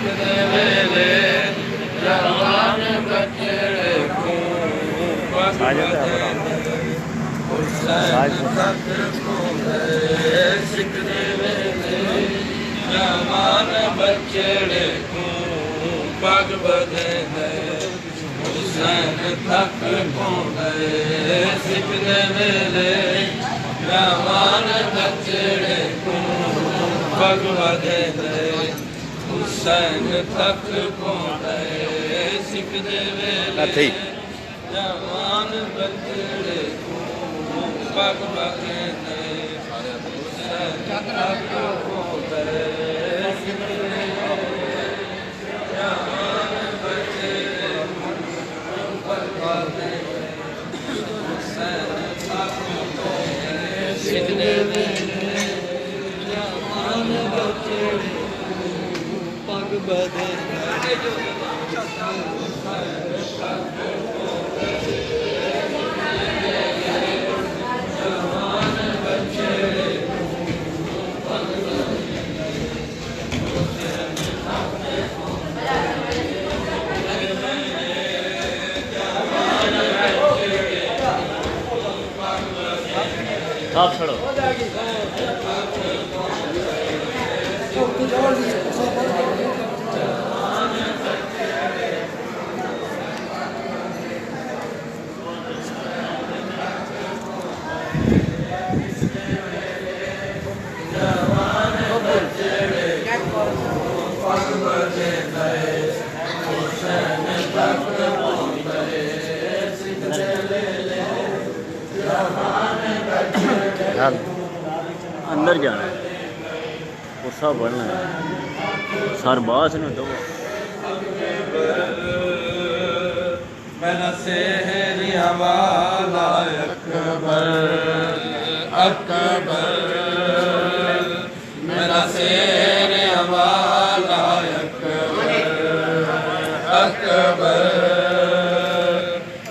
सिकदे वेले जवान बचड़े को पग बदे हुसैन तक पहुंचे सिकदे वेले जवान बचड़े को पग बदे हुसैन तक पहुंचे सिकदे वेले जवान बचड़े को पग बदे हुसैन तक पहुंचे सिकदे वेले जवान बचड़े को पग बदे हुसैन तक पहुंचे सिकदे वेले जवान बचड़े को पग बदे हुसैन तक पहुंचे सिकदे वेले जवान बचड़े पग बदे आप छोड़ो अंदर जाना है गुस्सा बढ़ना है सर बास न दो मेरा सेहरी हवाला अकबर अकबर मेरा सेहरी हवाला अकबर अकबर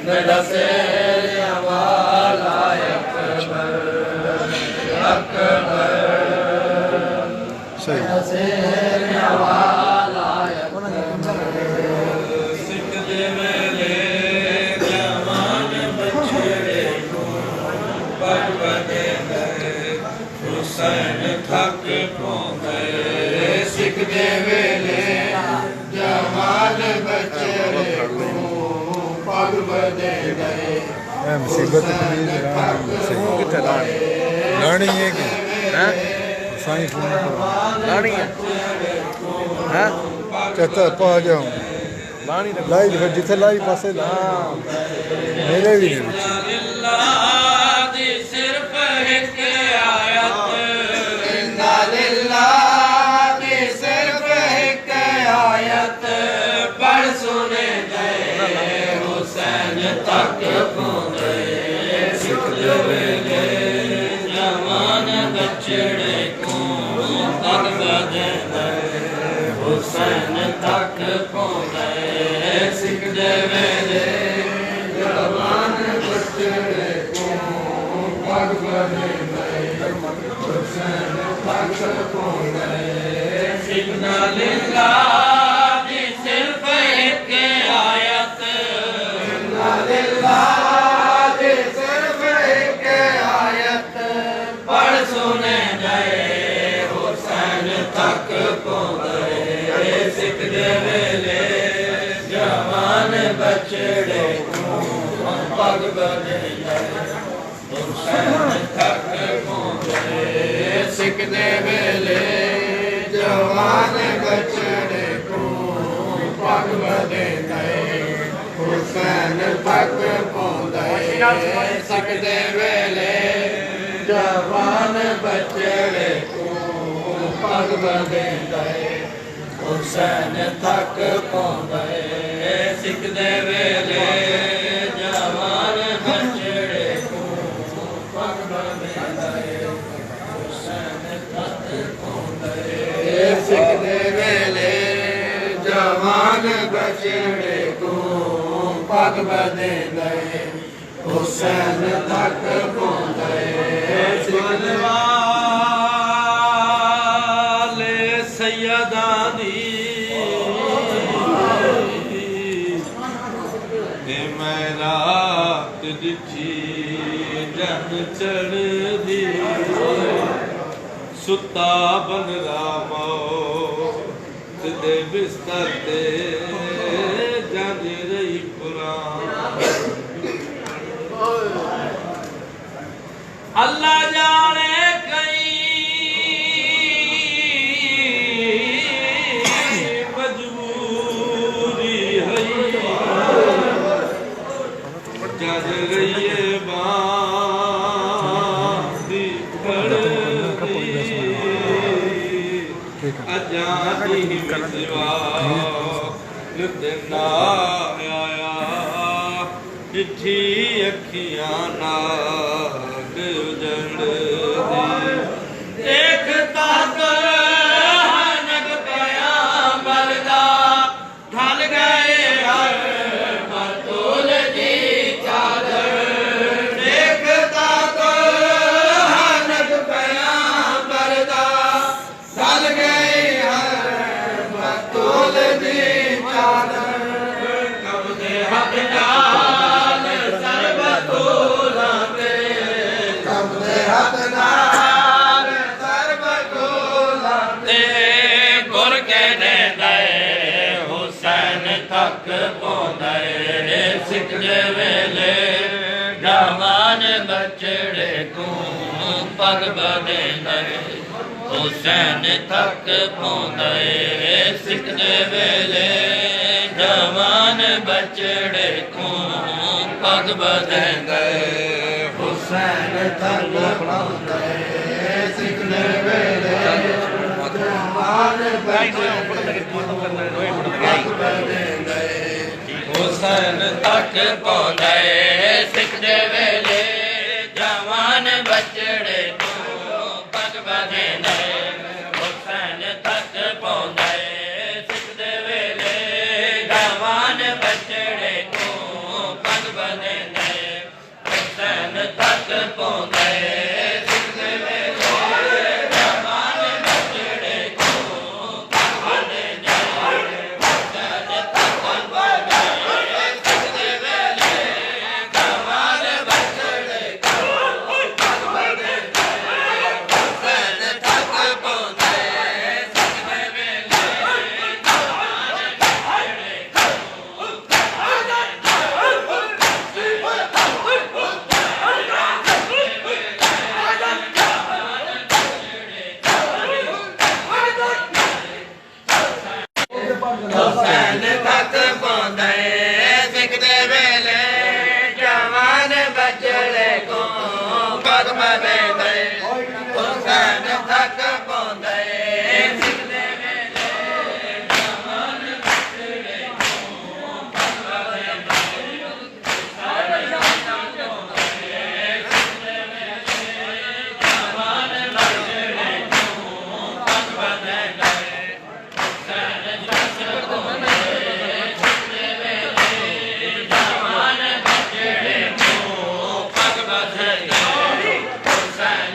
मेरा सेहरी हवाला अकबर अकबर सेहरी हवाला सिकदे वेले जवान बचड़े को पग बदे हुसैन तक पहुंचे सिकदे वेले जवान बचड़े को पग बदे मुसीबत कितने लानी है कि साईं फोन लानी है हाँ कहता पा जाऊँ लानी लाई फिर जिथे लाई पासे ला मेरे भी नहीं सिर्फ एक आयत इन्ना लिल्लाह दी सिर्फ एक आयत पढ़ सुने गए हुसैन तक पहुंचे सिकदे वेले जवान बचड़े को पग बदे हुसैन तक पहुंचे सिकदे वेले जवान बचड़े को पग बदे हुसैन तक पहुंचे सिकदे लिल्लाह दी सिर्फ एक आयत इन्ना लिल्लाह दी सिर्फ एक आयत पढ़ सुने गए हुसैन तक पहुंचे सिकदे वेले जवान बचड़े को पग बदे हुसैन तक पहुंचे सिकदे वेले जवान बचड़े को पग बदे हुसैन तक पहुंचे सिकदे वेले जवान बचड़े को पग बदे हुसैन तक पहुंचे सिकदे वेले जवान बचड़े को पग बदे हुसैन तक पहुंचे सिकदे वेले जवान बचड़े को पग बदे हुसैन तक पहुंचे सैयदा दी ਜਨ ਚੜਦੀ ਸੁੱਤਾ ਬਨ ਰਾਮੋ ਸਿੱਧੇ ਬਿਸਤਰ ਤੇ ਜੰਜ ਰਹੀ ਪੁਰਾਣ ਅੱਲਾ ਜਾਣੇ ਕਈ ਮਜਬੂਰੀ ਹੈ ਜਦ ਰਹੀਏ ਬਾਦੀ ਖੜਦੀ ਅਜਾਦੀ ਮਿਸਵਾ ਲੁਧਨਾ ਆਇਆ ਚਿੱਠੀ ਅੱਖੀਆਂ ਨਾਲ ਉਜੜਦੀ ਦੇਖ ਤੱਕ ਹਨਕ ਪਿਆ ਬਲਦਾ ਢਲ ਗਏ ਹਰ ਮਤੁਲ ਦੀ ਚਾਦਰ ਦੇਖ ਤੱਕ ਹਨਕ ਪਿਆ ਬਲਦਾ ਢਲ ਗਏ ਹਰ ਮਤੁਲ ਦੀ ਚਾਦਰ ਕਬਦੇ ਹੱਥ ਨਾਲ ਸਰਬ ਤੋਲਾਂ ਤੇ ਕਬਦੇ ਹੱਥ ਨਾਲ ਸਰਬ ਤੋਲਾਂ ਤੇ ਗੁਰ ਕੇ ਦੇ ਹੁਸੈਨ ਤੱਕ ਪਹੁੰਚੇ ਸਿੱਖ ਦੇ ਵੇਲੇ ਜਵਾਨ ਬਚੜੇ ਤੂੰ ਪਗ ਬਦੇਂਦੇ ਹੁਸੈਨ ਤੱਕ ਪਹੁੰਚੇ ਸਿੱਖ ਦੇ ਵੇਲੇ ਜਵਾਨ ਬਚੜੇ ਤੂੰ ਪਗ ਬਦੇਂਦੇ ਹੁਸੈਨ ਤੱਕ ਪਹੁੰਚੇ ਸਿੱਖ ਦੇ ਵੇਲੇ ਜਵਾਨ ਬਚੜੇ ਹੁਸੈਨ ਤੱਕ ਪਹੁੰਚੇ ਸਿੱਖ ਦੇ ਵੇਲੇ ਜਵਾਨ ਬਚੜੇ ਤੂੰ ਪਗ ਬਦੇਂਦੇ ਹੁਸੈਨ ਤੱਕ ਪਹੁੰਚੇ ਸਿੱਖ ਦੇ ਵੇਲੇ ਜਵਾਨ ਬਚੜੇ ਤੂੰ ਪਗ ਬਦੇਂਦੇ ਹੁਸੈਨ ਤੱਕ ਪਹੁੰਚੇ ਸਿੱਖ ਦੇ ਵੇਲੇ ਜਵਾਨ ਬਚੜੇ ਤੂੰ ਪਗ ਬਦੇਂਦੇ ਹੁਸੈਨ ਤੱਕ ਪਹੁੰਚੇ ਸਿੱਖ ਦੇ ਵੇਲੇ ਜਵਾਨ ਬਚੜੇ ਤੂੰ ਪਗ ਬਦੇਂਦੇ ਹੁਸੈਨ ਤੱਕ ਪਹੁੰਚੇ ਸਿੱਖ ਦੇ ਵੇਲੇ ਜਵਾਨ ਬਚੜੇ ਹੁਸੈਨ ਤੱਕ ਪਹੁੰਚੇ ਸਿੱਖ ਦੇ ਵੇਲੇ ਜਵਾਨ ਬਚੜੇ ਕੋ ਪਗ ਬਦੇਂਦੇ ਹੁਸੈਨ ਤੱਕ ਪਹੁੰਚੇ ਸਿੱਖ ਦੇ ਵੇਲੇ ਜਵਾਨ ਬਚੜੇ ਕੋ ਪਗ ਬਦੇਂਦੇ ਹੁਸੈਨ ਤੱਕ ਪਹੁੰਚੇ ਸਿੱਖ ਦੇ ਵੇਲੇ ਜਵਾਨ ਬਚੜੇ ਕੋ ਪਗ ਬਦੇਂਦੇ ਹੁਸੈਨ ਤੱਕ ਪਹੁੰਚੇ ਸਿੱਖ ਦੇ ਵੇਲੇ ਜਵਾਨ ਬਚੜੇ ਕੋ ਪਗ ਬਦੇਂਦੇ ਹੁਸੈਨ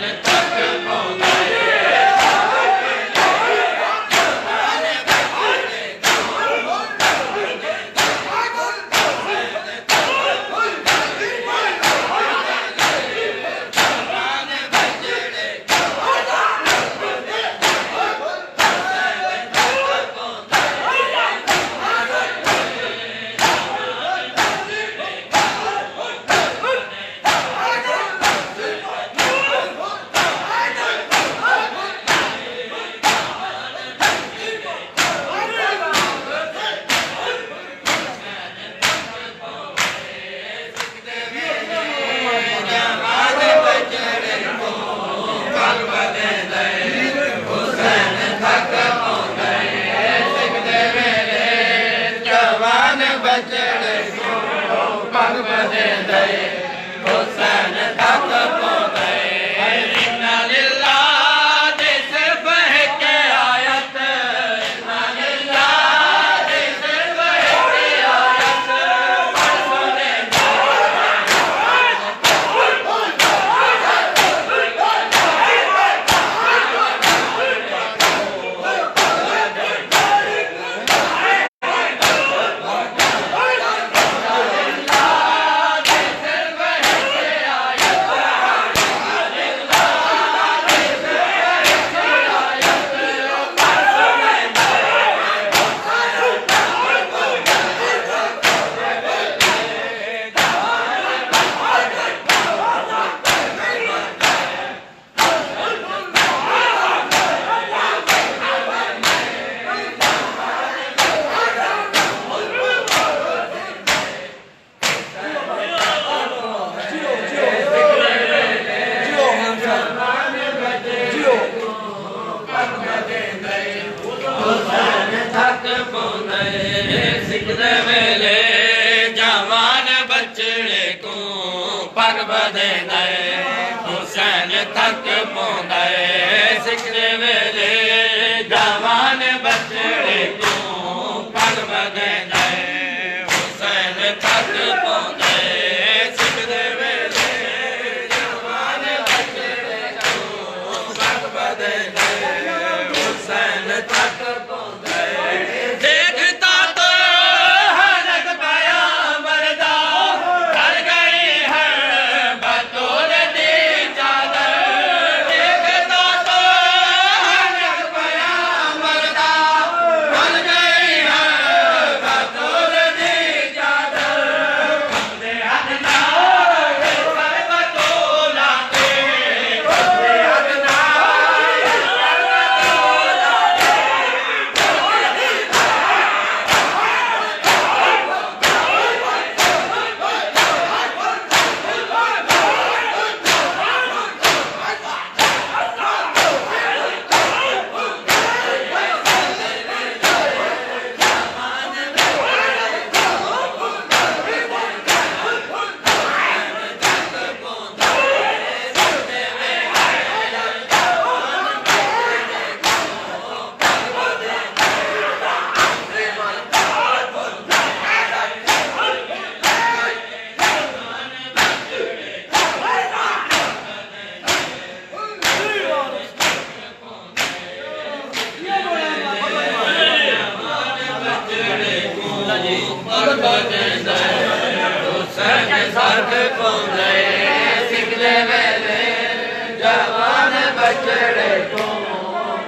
बचड़े को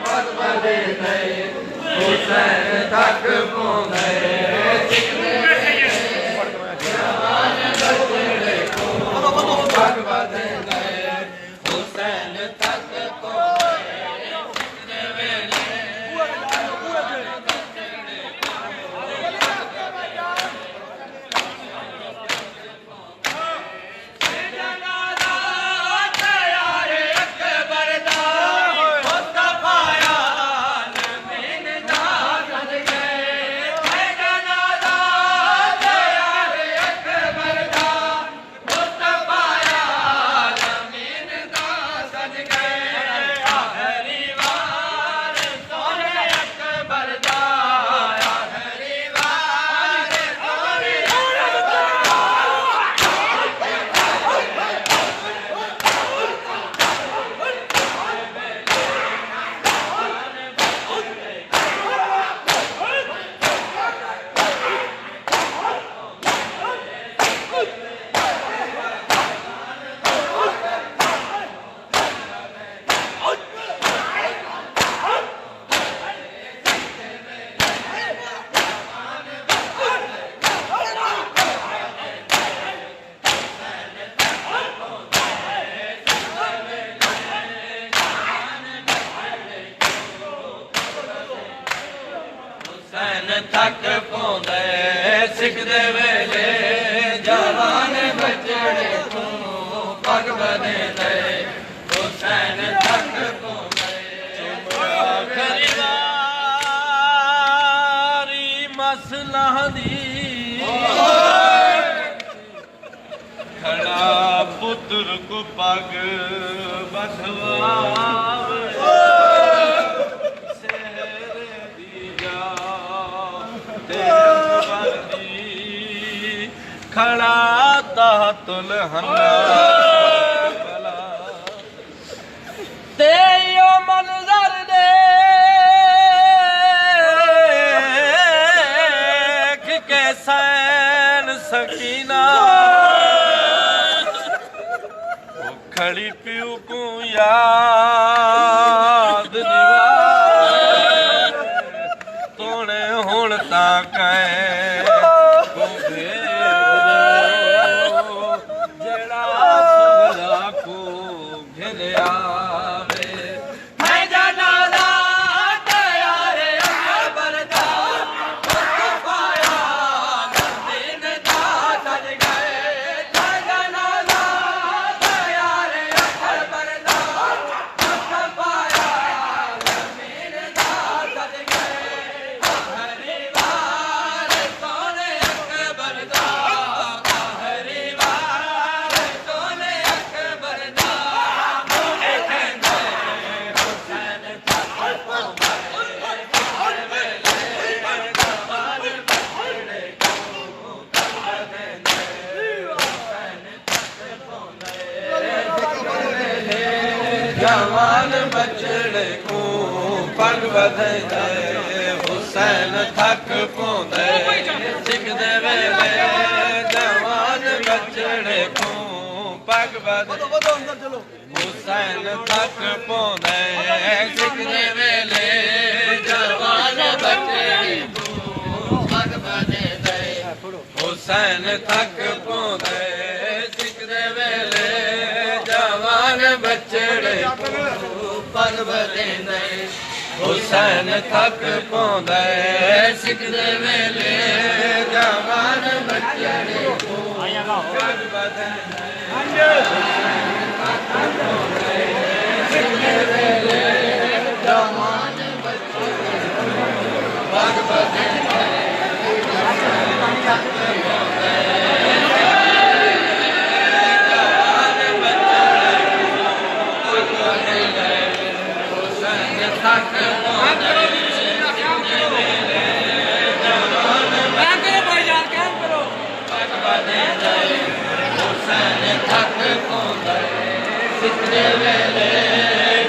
पग बदे गए हुसैन थक पौंदे सिख दे वेले जवान बचड़े को पग बदे गए हुसैन थक पौंदे सिख दे वेले थक पौंदे सिख दे वेले जवान बचड़े को पग बदे गए हुसैन थक पौंदे खरीदारी मसला दी खड़ा पुत्र को पग बधवावे खड़ा तातुल हन्ना ते यो मंजर देख के सैन सकीना वो खड़ी प्यू को याद दिवा तोड़े हुण तक जवान बचड़े को पग बधे हुसैन थक पौंदे सिख दे वेले जवान बचड़े को पग बधे हुसैन थक पौंदे सिख दे वेले जवान बचड़े को पग बधे हुसैन थक पौंदे सिख दे वेले जवान बचड़े को पग बदे हुसैन थक पौंदे सिख दे वेले जवान बचड़े को पग बदे सिख दे वेले जवान बचड़े पग बदे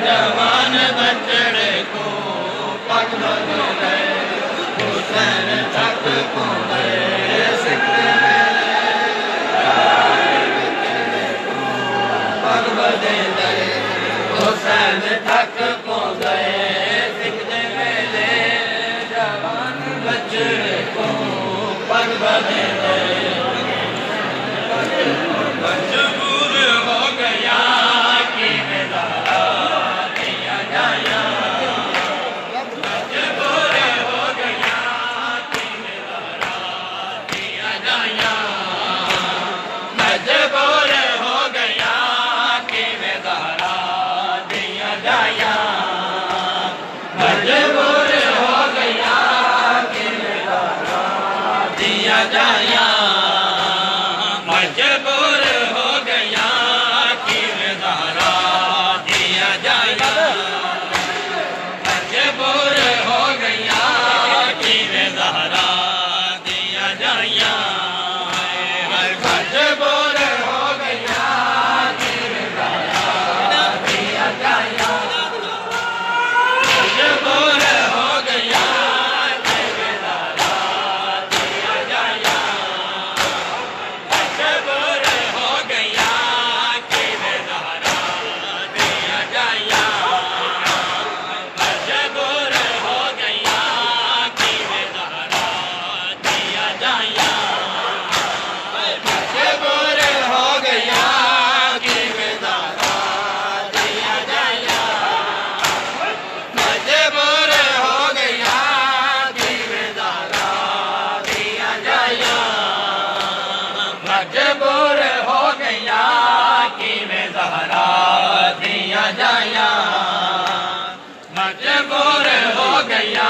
जवान बचड़े को पग बदे हुसैन थक पौंदे सिख दे वेले पग बदे हुसैन हुसैन थक पौंदे सिख दे मेले जवान बचड़े को पग बने मजबूर हो गया कि मेरा दिया जाया मजबूर हो गया कि मेरा दिया जाया मजबूर हो गया कि मेरा दिया जाया मजबूर हो गया कि मेरा दिया जाया मजबूर हो गया कि मेरा दिया जाया मजबूर हो गया कि मेरा दिया जाया मजबूर हो गया कि मेरा दिया जाया मजबूर हो गया कि मेरा दिया जाया मजबूर हो गया कि मेरा दिया जाया मजबूर हो गया कि मेरा दिया जाया मजबूर हो गया कि मेरा दिया जाया मजबूर हो गया कि मेरा दिया जाया मजबूर हो गया कि मेरा दिया जाया मजबूर हो गया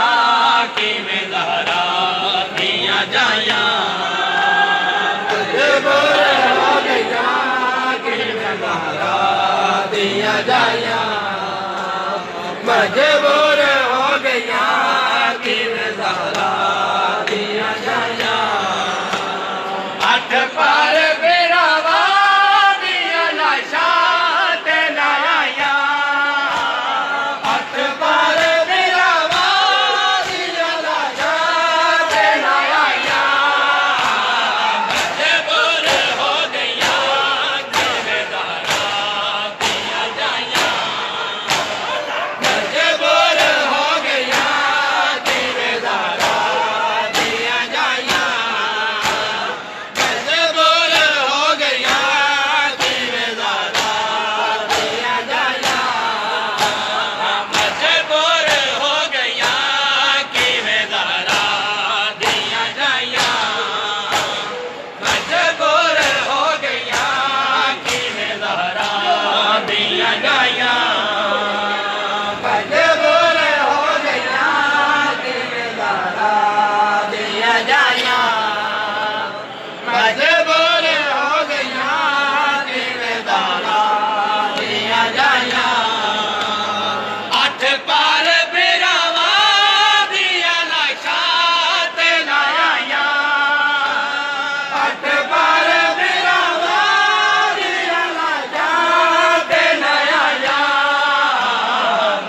कि मेरा दिया जाया मजबूर हो गया कि मेरा दिया जाया मजबूर हो गया कि मेरा दिया जाया अठ पार बेरावा दिया लाशा ते लाया अठ पार बेरावा दिया लाशा ते लाया मजबूर हो गया कि मेरा दिया जाया मजबूर हो गया कि मेरा दिया जाया मजबूर हो गया कि मेरा दिया जाया मजबूर हो गया कि मेरा दिया जाया मजबूर हो गया कि मेरा दिया जाया मजबूर हो गया कि मेरा दिया जाया मजबूर हो गया कि मेरा दिया जाया अठ पार बिरावा दिया लाशा ते लाया अठ पार बिरावा दिया लाशा ते लाया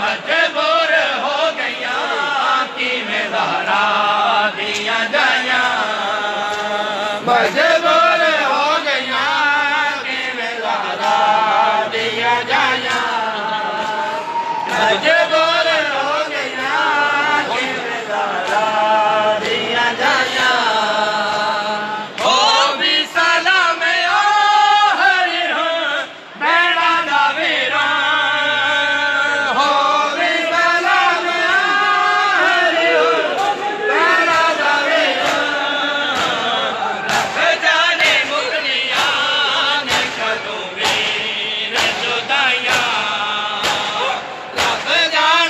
मजबूर हो गया कि मेरा दिया जाया मजबूर हो गया कि मेरा दिया जाया मजबूर हो गया कि मेरा दिया जाया ओ भी सलाम ओ हरि बेड़ा दा वीरा हो भी सलाम ओ हरि बेड़ा दा वीरा रब जाने मुगलिया ने कदों वीर जुदाइया रब जाने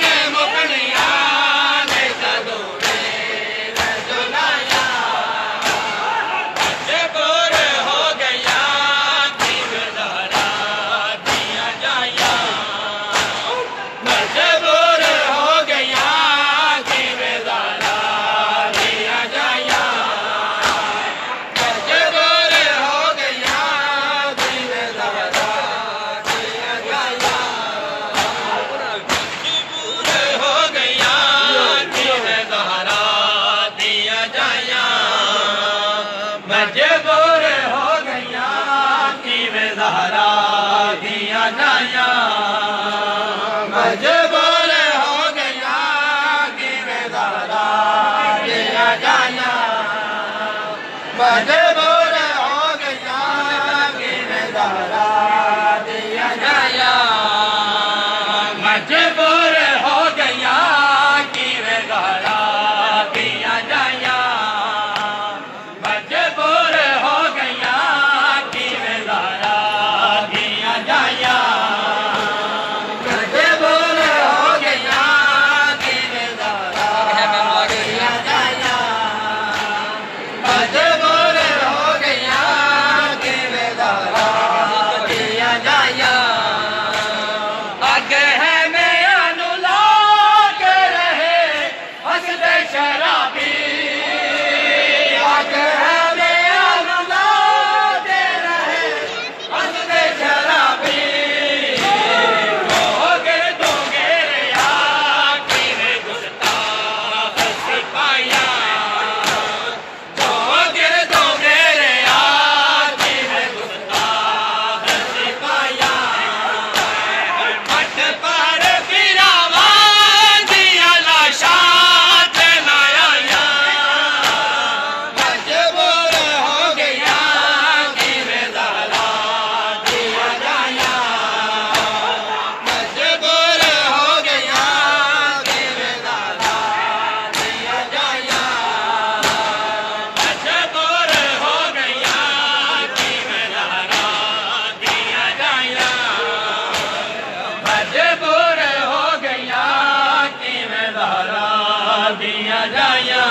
जाया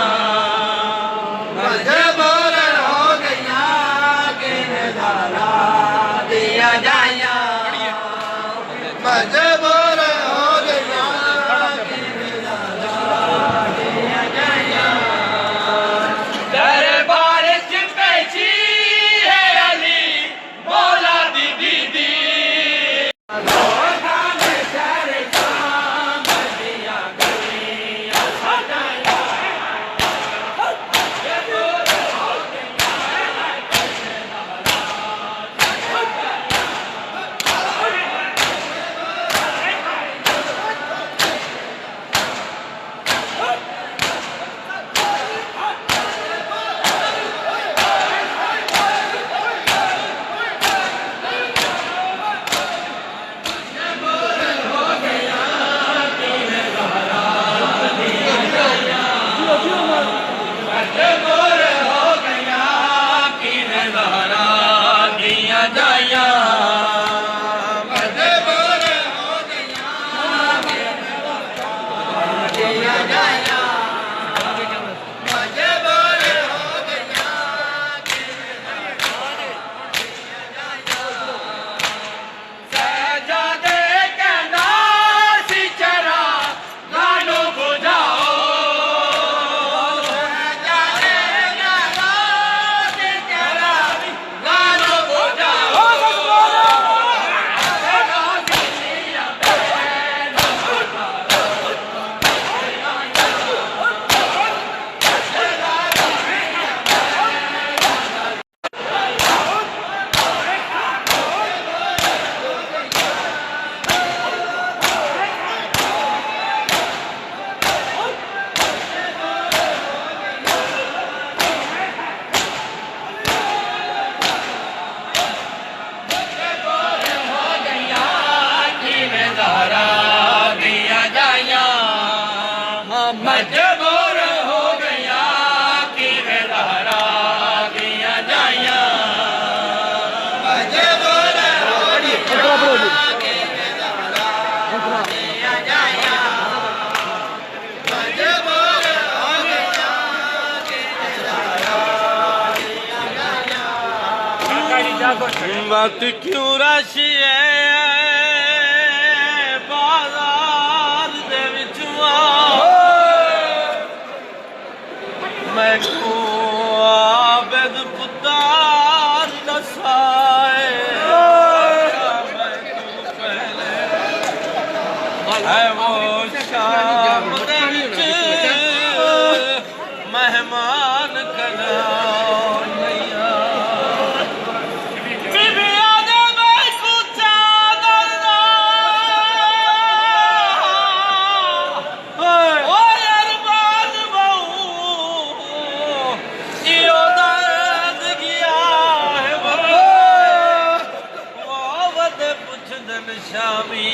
मजबूर हो गया किरदारा दिया जाया मजबूर हो गया किरदारा दिया जाया दरबार च पैची है अली मौला दी दीदी मजबूर हो गया किरदारा दिया जाया मजबूर हो गया किरदारा दिया जाया मजबूर हो गया सजादे कहना सी चरा गानो बुझाओ मजबूर हो गया किरदारा दिया जाया मजबूर हो गया किरदारा दिया जाया मजबूर हो गया किरदारा दिया जाया बात क्यों राशि है बाजार दे विच मैं को आबद पुतार दसाए मैं तू पहले है वो शाम दे विच मेहमान करा शामी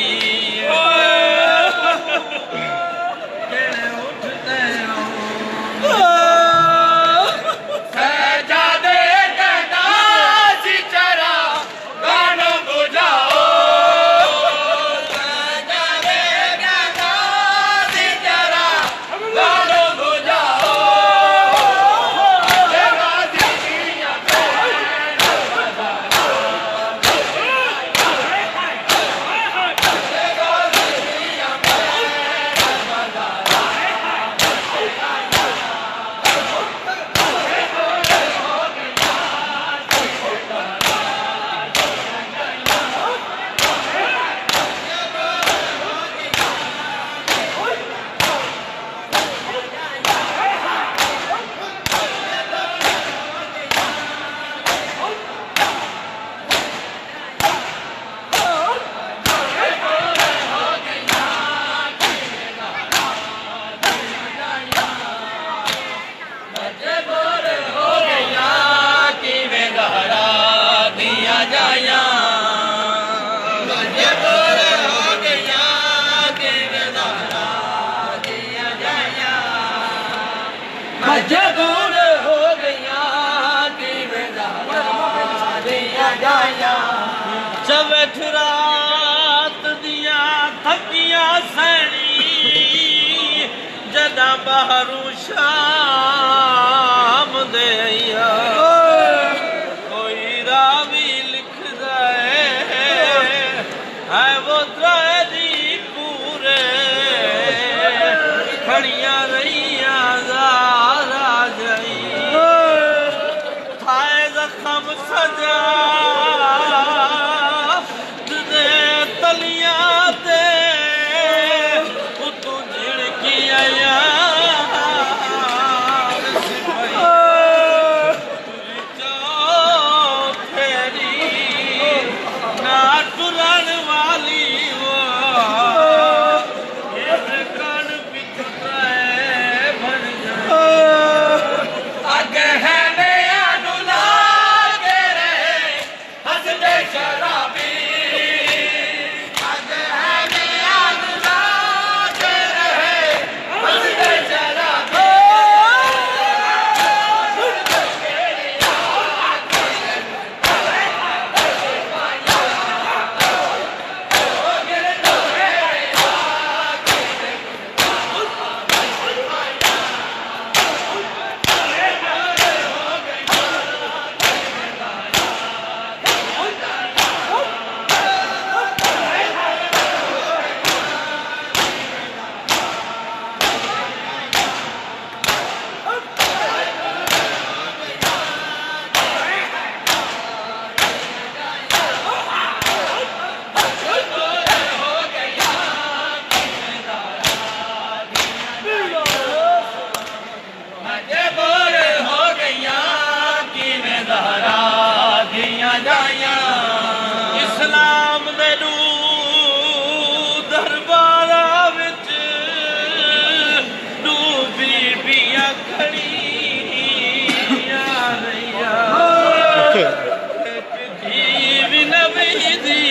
गारू शाम दे आइया कोई रावी लिखदा है वो त्रादी पूरे खड़ियां रहिया ज़ारा जाई थाए जख्म सजा दे तलियां ते उतों झिड़की आया इस्लाम दे दरबारा विच बीबियां खड़ियां रहिया जीव नबी दी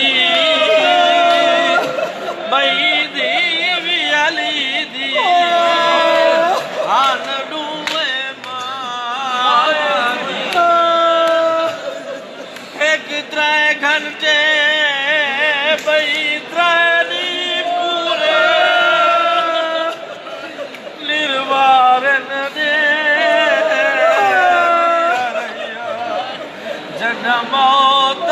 बई दी भी अली दी आन डूए माया दी एक त्रै घंटे बई त्रै पूरे निर्वार दे जन्म मौत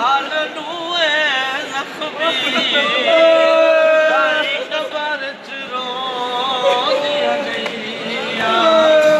हाल नूए जख्मी कबर च रोंदियां गईयां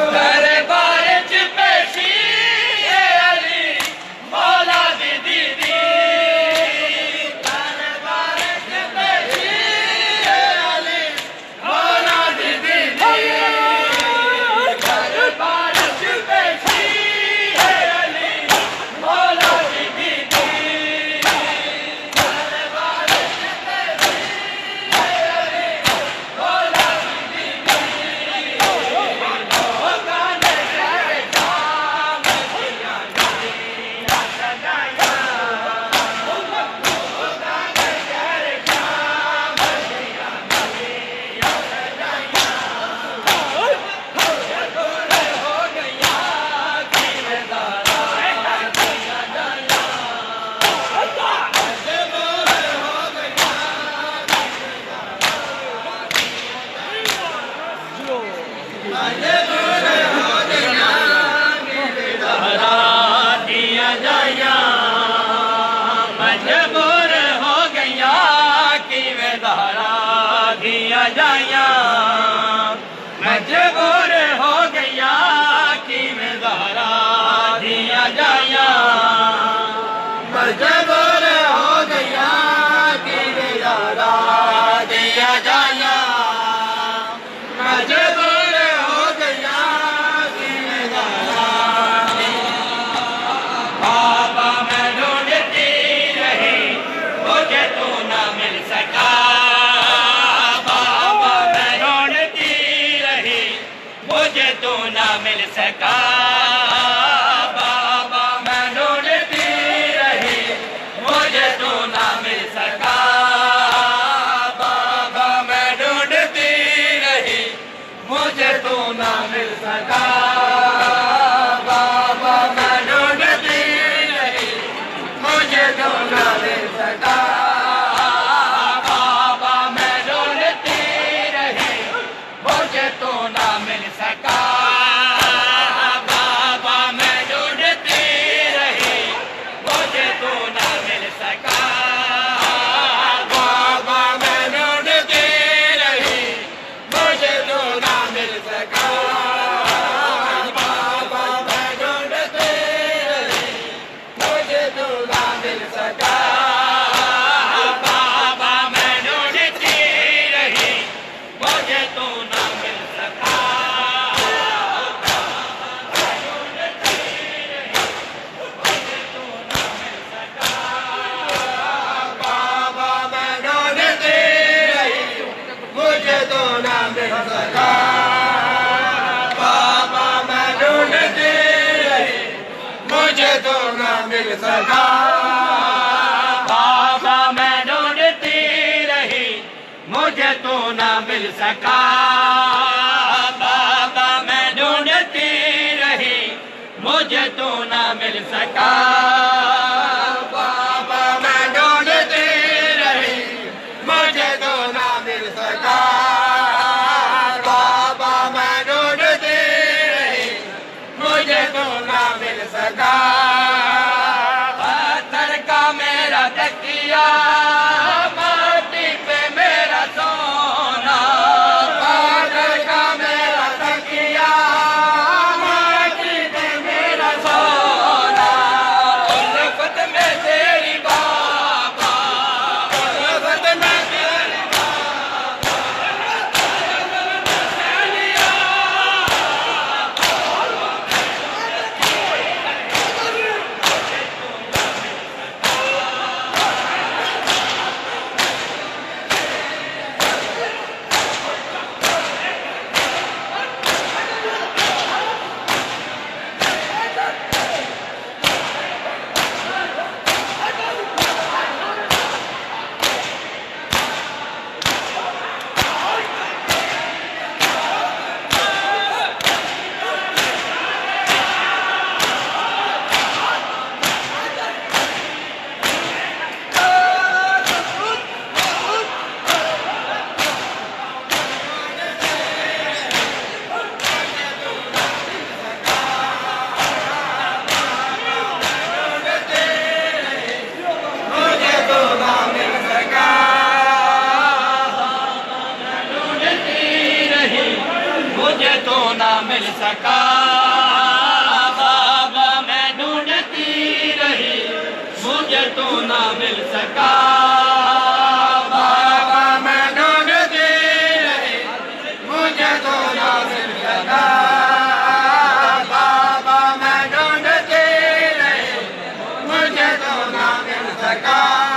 मजबूर हो गया कि मैं ज़हरा दिया जाया मजबूर हो गया कि मैं ज़हरा दिया जाया मजबूर हो गया कि मैं ज़हरा बाबा मैं ढूंढती रही मुझे तू ना मिल सका मुझे तू ना मिल सका बाबा मैं ढूंढती रही मुझे तू ना मिल सका बाबा मैं ढूंढती रही मुझे तू ना मिल सका बाबा मैं ढूंढती रही मुझे तू ना मिल सका बाबा मैं ढूंढती सका बाबा मैं ढूंढती रही मुझे तो ना मिल सका बाबा मैं ढूंढती रही मुझे तो ना मिल सका बाबा मैं ढूंढती रही मुझे तो ना मिल सका बाबा मैं ढूंढती रही मुझे तो ना मिल सका बाबा मैं ढूंढती रही मुझे तो ना मिल सका बाबा मैं ढूंढती रही मुझे तो ना मिल सका बाबा मैं ढूंढती रही मुझे तो ना मिल सका बाबा मैं ढूंढती रही मुझे तो ना मिल सका बाबा मैं ढूंढती रही मुझे तो ना मिल सका पत्थर का मेरा तकिया माटी पे मेरा सोना पत्थर का मेरा तकिया माटी पे मेरा सोना उल्फत में तेरी बाबा उल्फत में तेरी मुझे तो ना मिल सका ढूंढती रही मुझे तो ना मिल सका बाबा मैं ढूंढती रही मुझे तो ना मिल सका बाबा मैं ढूंढती रही मुझे तो ना मिल सका बाबा मैं ढूंढती रही मुझे तो ना मिल सका